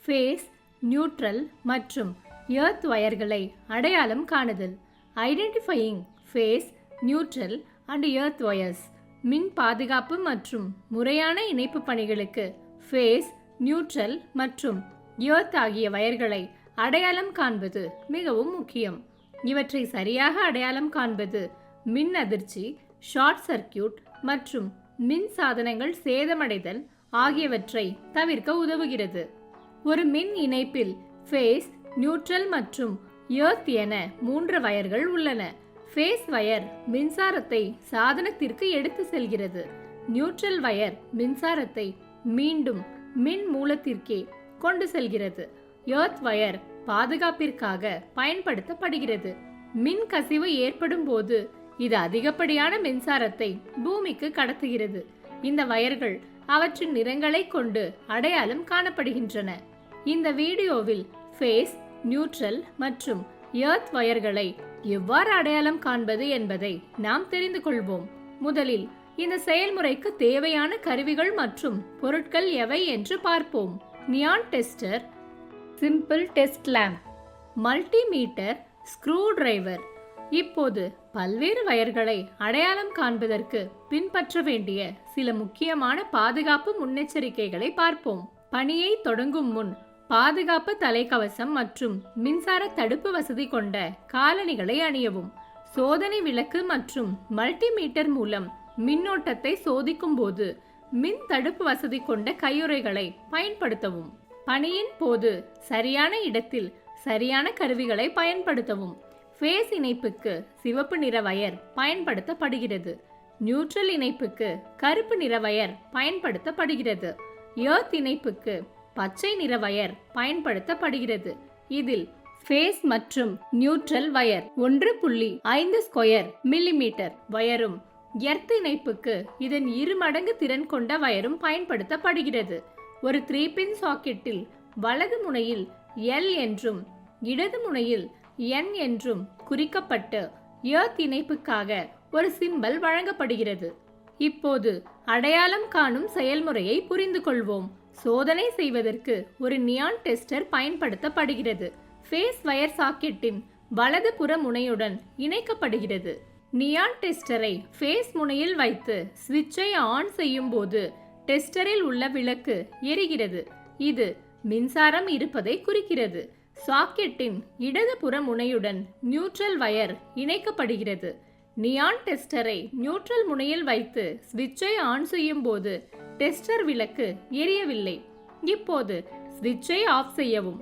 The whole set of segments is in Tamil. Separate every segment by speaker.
Speaker 1: ஃபேஸ், நியூட்ரல் மற்றும் எர்த் வயர்களை அடையாளம் காணுதல். Identifying phase, neutral and earth wires. மின் பாதுகாப்பு மற்றும் முறையான இணைப்பு பணிகளுக்கு ஃபேஸ், நியூட்ரல் மற்றும் எர்த் ஆகிய வயர்களை அடையாளம் காண்பது மிகவும் முக்கியம். இவற்றை சரியாக அடையாளம் காண்பது மின் அதிர்ச்சி, ஷார்ட் சர்க்கியூட் மற்றும் மின் சாதனங்கள் சேதமடைதல் ஆகியவற்றை தவிர்க்க உதவுகிறது. ஒரு மின் இணைப்பில் ஃபேஸ், நியூட்ரல் மற்றும் எர்த் என 3 வயர்கள் உள்ளன. ஃபேஸ் வயர் மின்சாரத்தை சாதனத்திற்கு எடுத்து செல்கிறது. நியூட்ரல் வயர் மின்சாரத்தை மீண்டும் மின் மூலத்திற்கே கொண்டு செல்கிறது. எர்த் வயர் பாதுகாப்பிற்காக பயன்படுத்தப்படுகிறது. மின் கசிவு ஏற்படும் போது இது அதிகப்படியான மின்சாரத்தை பூமிக்கு கடத்துகிறது. இந்த வயர்கள் அவற்றின் நிறங்களை கொண்டு அடையாளம் காணப்படுகின்றன. இந்த வீடியோவில் ஃபேஸ், நியூட்ரல் மற்றும் எர்த் வயர்களை எவ்வாறு அடையாளம் காண்பது என்பதை நாம் தெரிந்து கொள்வோம். முதலில் இந்த செயல்முறைக்கு தேவையான கருவிகள் மற்றும் பொருட்கள் எவை என்று பார்ப்போம். Neon tester, simple test lamp, multimeter, screwdriver. இப்போது பல்வேறு வயர்களை அடையாளம் காண்பதற்கு பின்பற்ற வேண்டிய சில முக்கியமான பாதுகாப்பு முன்னெச்சரிக்கைகளை பார்ப்போம். பணியை தொடங்கும் முன் பாதுகாப்பு தலைக்கவசம் மற்றும் மின்சார தடுப்பு வசதி கொண்ட காலணிகளை அணியவும். சோதனை விளக்கு மற்றும் மல்டிமீட்டர் மூலம் மின்னோட்டத்தை சோதிக்கும் போது மின் தடுப்பு வசதி கொண்ட கையுறைகளை பயன்படுத்தவும். பணியின் போது சரியான இடத்தில் சரியான கருவிகளை பயன்படுத்தவும். ஃபேஸ் இணைப்புக்கு சிவப்பு நிற வயர் பயன்படுத்தப்படுகிறது. நியூட்ரல் இணைப்புக்கு கருப்பு நிற வயர் பயன்படுத்தப்படுகிறது. எர்த் இணைப்புக்கு பச்சை நிற வயர் பயன்படுத்தப்படுகிறது. இதில் ஃபேஸ் மற்றும் நியூட்ரல் வயர் 1.5 ஸ்கொயர் மில்லிமீட்டர் வயரும், எர்த் இணைப்புக்கு இதன் 2 மடங்கு திறன் கொண்ட வயரும் பயன்படுத்தப்படுகிறது. ஒரு 3-பின் சாக்கெட்டில் வலது முனையில் எல் என்றும் இடது முனையில் என் என்றும் குறிக்கப்பட்டு எர்த் இணைப்புக்காக ஒரு சிம்பல் வழங்கப்படுகிறது. இப்போது அடையாளம் காணும் செயல்முறையை புரிந்து கொள்வோம். சோதனை செய்வதற்கு ஒரு நியான் டெஸ்டர் பயன்படுத்தப்படுகிறது. ஃபேஸ் வயர் சாக்கெட்டின் வலது புற முனையுடன் இணைக்கப்படுகிறது. நியான் டெஸ்டரை ஃபேஸ் முனையில் வைத்து சுவிட்சை ஆன் செய்யும் போது டெஸ்டரில் உள்ள விளக்கு எரிகிறது. இது மின்சாரம் இருப்பதை குறிக்கிறது. சாக்கெட்டின் இடது புற முனையுடன் நியூட்ரல் வயர் இணைக்கப்படுகிறது. நியான் டெஸ்டரை நியூட்ரல் முனையில் வைத்து சுவிட்சை ஆன் செய்யும் போது டெஸ்டர் விளக்கு எரியவில்லை. இப்போது சுவிட்சை ஆஃப் செய்யவும்.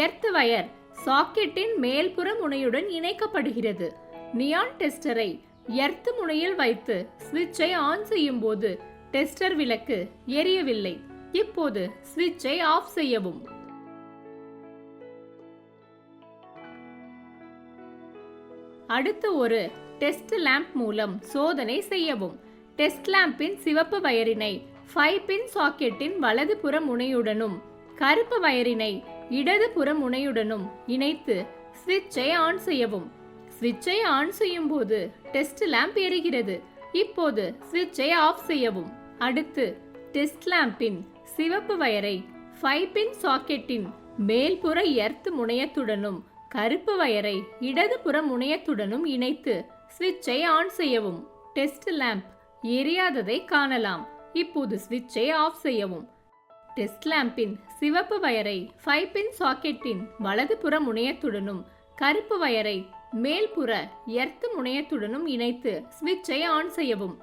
Speaker 1: எர்த் வயர் சாக்கெட்டின் மேல்புற முனையுடன் இணைக்கப்படுகிறது. நியான் டெஸ்டரை எர்த் முனையில் வைத்து சுவிட்சை ஆன் செய்யும் போது டெஸ்டர் விளக்கு எரியவில்லை. இப்போது சுவிட்சை ஆஃப் செய்யவும். அடுத்து ஒரு டெஸ்ட் லேம்ப் மூலம் சோதனை செய்யவும். டெஸ்ட் லேம்பின் சிவப்பு வயரினை 5-பின் சாக்கெட்டின் வலது புற முனையுடனும் கருப்பு வயரினை இடது புற முனையுடனும் இணைத்து சுவிட்சை ஆன் செய்யவும். சுவிட்சை ஆன் செய்யும் போது டெஸ்ட் லேம்ப் எரிகிறது. இப்போது சுவிட்சை ஆஃப் செய்யவும். அடுத்து டெஸ்ட் லேம்பின் சிவப்பு வயரை 5-பின் சாக்கெட்டின் மேல்புற எர்த் முனையத்துடனும் கருப்பு வயரை இடது புற முனையத்துடனும் இணைத்து சுவிட்சை ஆன் செய்யவும். டெஸ்ட் லேம்ப் எரியாததை காணலாம். இப்போது சுவிட்சை ஆஃப் செய்யவும். டெஸ்ட் லேம்பின் சிவப்பு வயரை 5-பின் சாக்கெட்டின் வலது புற முனையத்துடனும் கருப்பு வயரை மேல்புற எர்த் முனையத்துடனும் இணைத்து சுவிட்சை ஆன் செய்யவும்.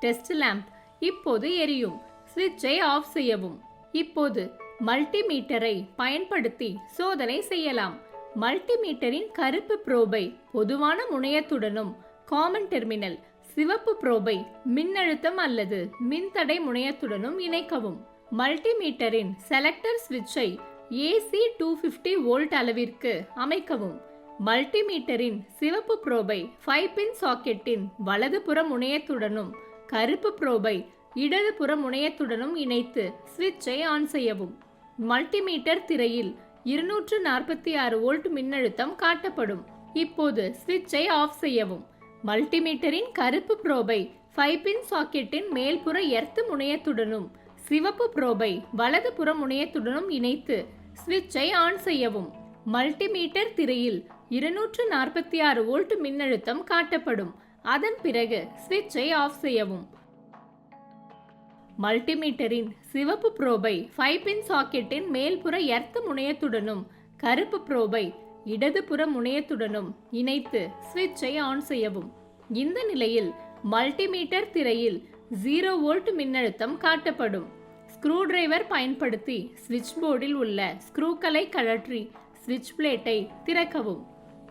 Speaker 1: டெஸ்ட் லேம்ப் இப்போது எரியும். சுவிட்சை ஆஃப் செய்யவும். இப்போது மல்டிமீட்டரை பயன்படுத்தி சோதனை செய்யலாம். மல்டிமீட்டரின் கருப்பு ப்ரோபை பொதுவான முனையத்துடனும் காமன் டெர்மினல் சிவப்பு ப்ரோபை மின்னழுத்தம் அல்லது மின்தடை முனையத்துடனும் இணைக்கவும். மல்டிமீட்டரின் செலக்டர் சுவிட்சை AC 250 வோல்ட் அளவிற்கு அமைக்கவும். மல்டிமீட்டரின் சிவப்பு ப்ரோபை 5-பின் சாக்கெட்டின் வலது புற முனையத்துடனும் கருப்பு ப்ரோபை இடது புற முனையத்துடனும் இணைத்து சுவிட்சை ஆன் செய்யவும். மல்டிமீட்டர் திரையில் 246 வோல்ட் மின்னழுத்தம் காட்டப்படும். இப்போது சுவிட்சை ஆஃப் செய்யவும். மல்டிமீட்டரின் கருப்பு ப்ரோபை 5-பின் சாக்கெட்டின் மேல்புற எர்த் முனையத்துடனும் சிவப்பு ப்ரோபை வலது புற முனையத்துடனும் இணைத்து சுவிட்சை ஆன் செய்யவும். மல்டிமீட்டர் திரையில் 246 வோல்ட் மின்னழுத்தம் காட்டப்படும். அதன் பிறகு சுவிட்சை ஆஃப் செய்யவும். மல்டிமீட்டரின் சிவப்பு ப்ரோபை 5 பின் சாக்கெட்டின் மேல்புற எர்த் முனையத்துடனும் கருப்பு ப்ரோபை இடதுபுற முனையத்துடனும் இணைத்து சுவிட்சை ஆன் செய்யவும். இந்த நிலையில் மல்டிமீட்டர் திரையில் 0 வோல்ட் மின்னழுத்தம் காட்டப்படும். ஸ்க்ரூ டிரைவர் பயன்படுத்தி சுவிட்ச் போர்டில் உள்ள ஸ்க்ரூக்களை கழற்றி சுவிட்ச் பிளேட்டை திறக்கவும்.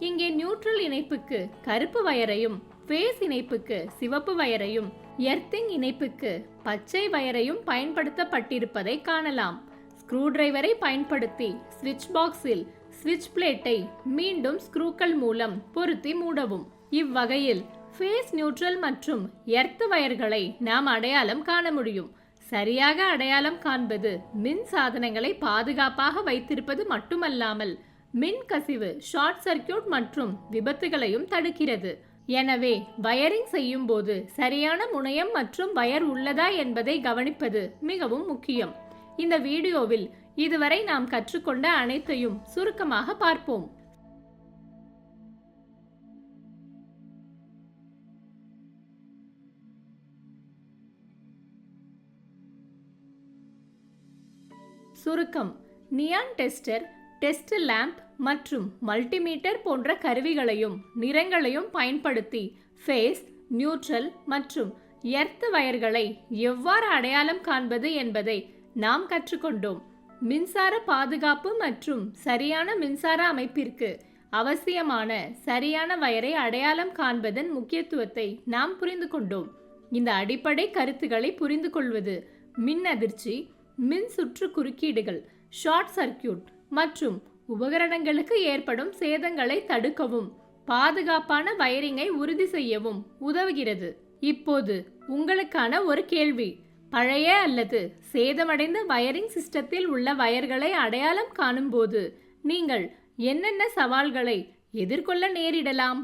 Speaker 1: இங்கே நியூட்ரல் இணைப்புக்கு கருப்பு வயரையும், ஃபேஸ் இணைப்புக்கு சிவப்பு வயரையும், எர்த்திங் இணைப்புக்கு பச்சை வயரையும் பயன்படுத்தப்பட்டிருப்பதை காணலாம். ஸ்க்ரூ டிரைவரை பயன்படுத்தி சுவிட்ச் பாக்ஸில் சுவிட்ச் பிளேட்டை மீண்டும் ஸ்க்ரூக்கள் மூலம் பொருத்தி மூடவும். இவ்வகையில் ஃபேஸ், நியூட்ரல் மற்றும் எர்த் வயர்களை நாம் அடையாளம் காண முடியும். சரியாக அடையாளம் காண்பது மின் சாதனங்களை பாதுகாப்பாக வைத்திருப்பது மட்டுமல்லாமல் மின் கசிவு, ஷார்ட் சர்க்கியூட் மற்றும் விபத்துகளையும் தடுக்கிறது. எனவே வயரிங் செய்யும் போது சரியான முனையம் மற்றும் வயர் உள்ளதா என்பதை கவனிப்பது மிகவும் முக்கியம். இந்த வீடியோவில் இதுவரை நாம் கற்றுக்கொண்ட அனைத்தையும் சுருக்கமாக பார்ப்போம். சுருக்கம்: நியான் டெஸ்டர், டெஸ்ட் லேம்ப் மற்றும் மல்டிமீட்டர் போன்ற கருவிகளையும் நிறங்களையும் பயன்படுத்தி ஃபேஸ், நியூட்ரல் மற்றும் எர்த் வயர்களை எவ்வாறு அடையாளம் காண்பது என்பதை நாம் கற்றுக்கொண்டோம். மின்சார பாதுகாப்பு மற்றும் சரியான மின்சார அமைப்பிற்கு அவசியமான சரியான வயரை அடையாளம் காண்பதன் முக்கியத்துவத்தை நாம் புரிந்து கொண்டோம். இந்த அடிப்படை கருத்துக்களை புரிந்து கொள்வது மின் அதிர்ச்சி, மின் சுற்று குறுக்கீடுகள், ஷார்ட் சர்க்கியூட் மற்றும் உபகரணங்களுக்கு ஏற்படும் சேதங்களை தடுக்கவும் பாதுகாப்பான வயரிங்கை உறுதி செய்யவும் உதவுகிறது. இப்போது உங்களுக்கான ஒரு கேள்வி: பழைய அல்லது சேதமடைந்த வயரிங் சிஸ்டத்தில் உள்ள வயர்களை அடையாளம் காணும்போது நீங்கள் என்னென்ன சவால்களை எதிர்கொள்ள நேரிடலாம்?